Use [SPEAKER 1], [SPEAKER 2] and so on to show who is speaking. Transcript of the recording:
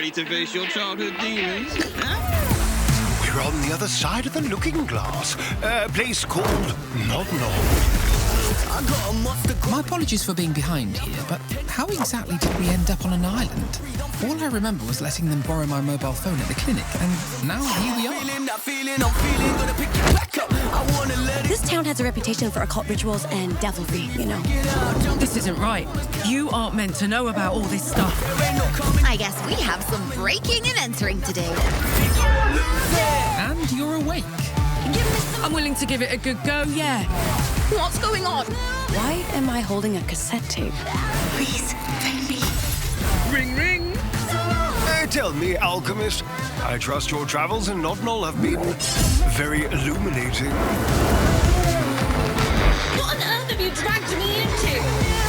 [SPEAKER 1] ready to face your childhood demons? Huh?
[SPEAKER 2] We're on the other side of the looking glass. A place called Nod Nod.
[SPEAKER 3] My apologies for being behind here, but how exactly did we end up on an island? All I remember was letting them borrow my mobile phone at the clinic, and now here we are.
[SPEAKER 4] This town has a reputation for occult rituals and devilry, you know.
[SPEAKER 5] This isn't right. You aren't meant to know about all this stuff.
[SPEAKER 6] I guess we have some breaking and entering today.
[SPEAKER 3] And you're awake.
[SPEAKER 5] I'm willing to give it a good go, yeah.
[SPEAKER 6] What's going on?
[SPEAKER 4] Why am I holding a cassette tape?
[SPEAKER 6] Please, thank me.
[SPEAKER 5] Ring, ring.
[SPEAKER 2] Tell me, alchemist, I trust your travels in Nod Nod have been very illuminating.
[SPEAKER 6] What on earth have you dragged me into?